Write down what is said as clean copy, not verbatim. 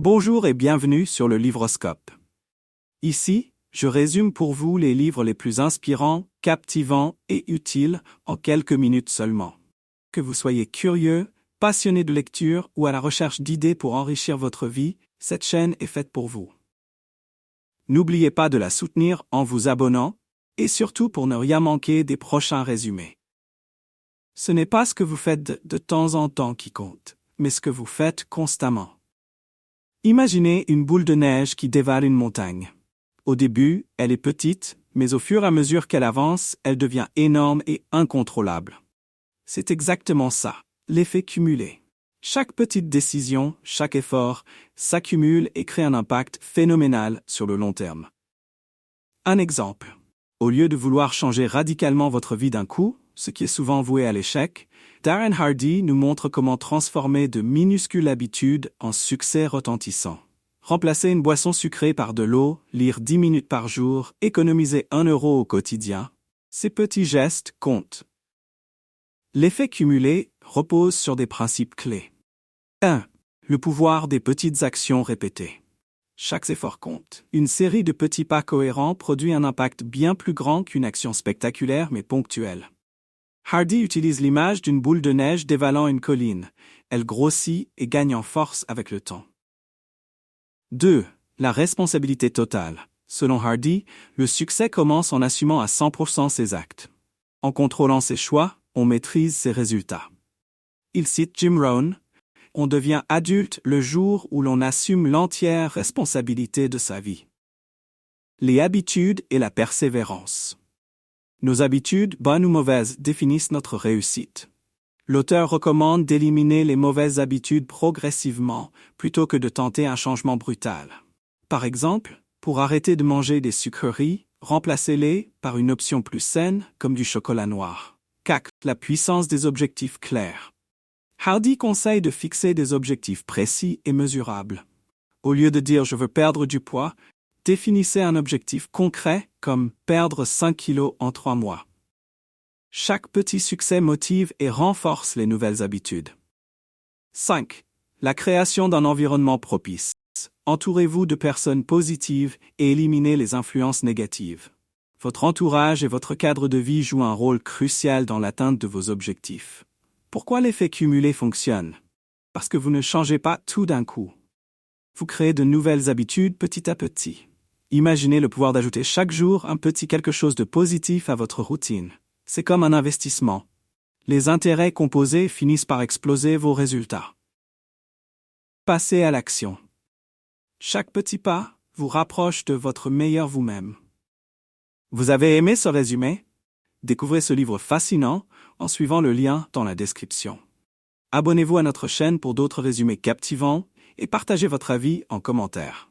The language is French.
Bonjour et bienvenue sur le Livroscope. Ici, je résume pour vous les livres les plus inspirants, captivants et utiles en quelques minutes seulement. Que vous soyez curieux, passionné de lecture ou à la recherche d'idées pour enrichir votre vie, cette chaîne est faite pour vous. N'oubliez pas de la soutenir en vous abonnant, et surtout pour ne rien manquer des prochains résumés. Ce n'est pas ce que vous faites de temps en temps qui compte, mais ce que vous faites constamment. Imaginez une boule de neige qui dévale une montagne. Au début, elle est petite, mais au fur et à mesure qu'elle avance, elle devient énorme et incontrôlable. C'est exactement ça, l'effet cumulé. Chaque petite décision, chaque effort, s'accumule et crée un impact phénoménal sur le long terme. Un exemple. Au lieu de vouloir changer radicalement votre vie d'un coup, ce qui est souvent voué à l'échec, Darren Hardy nous montre comment transformer de minuscules habitudes en succès retentissants. Remplacer une boisson sucrée par de l'eau, lire 10 minutes par jour, économiser 1 euro au quotidien. Ces petits gestes comptent. L'effet cumulé repose sur des principes clés. 1. Le pouvoir des petites actions répétées. Chaque effort compte. Une série de petits pas cohérents produit un impact bien plus grand qu'une action spectaculaire mais ponctuelle. Hardy utilise l'image d'une boule de neige dévalant une colline. Elle grossit et gagne en force avec le temps. 2. La responsabilité totale. Selon Hardy, le succès commence en assumant à 100% ses actes. En contrôlant ses choix, on maîtrise ses résultats. Il cite Jim Rohn. On devient adulte le jour où l'on assume l'entière responsabilité de sa vie. Les habitudes et la persévérance. Nos habitudes, bonnes ou mauvaises, définissent notre réussite. L'auteur recommande d'éliminer les mauvaises habitudes progressivement, plutôt que de tenter un changement brutal. Par exemple, pour arrêter de manger des sucreries, remplacez-les par une option plus saine, comme du chocolat noir. 4. La puissance des objectifs clairs. Hardy conseille de fixer des objectifs précis et mesurables. Au lieu de dire « je veux perdre du poids », définissez un objectif concret comme perdre 5 kilos en 3 mois. Chaque petit succès motive et renforce les nouvelles habitudes. 5. La création d'un environnement propice. Entourez-vous de personnes positives et éliminez les influences négatives. Votre entourage et votre cadre de vie jouent un rôle crucial dans l'atteinte de vos objectifs. Pourquoi l'effet cumulé fonctionne? Parce que vous ne changez pas tout d'un coup. Vous créez de nouvelles habitudes petit à petit. Imaginez le pouvoir d'ajouter chaque jour un petit quelque chose de positif à votre routine. C'est comme un investissement. Les intérêts composés finissent par exploser vos résultats. Passez à l'action. Chaque petit pas vous rapproche de votre meilleur vous-même. Vous avez aimé ce résumé? Découvrez ce livre fascinant en suivant le lien dans la description. Abonnez-vous à notre chaîne pour d'autres résumés captivants et partagez votre avis en commentaire.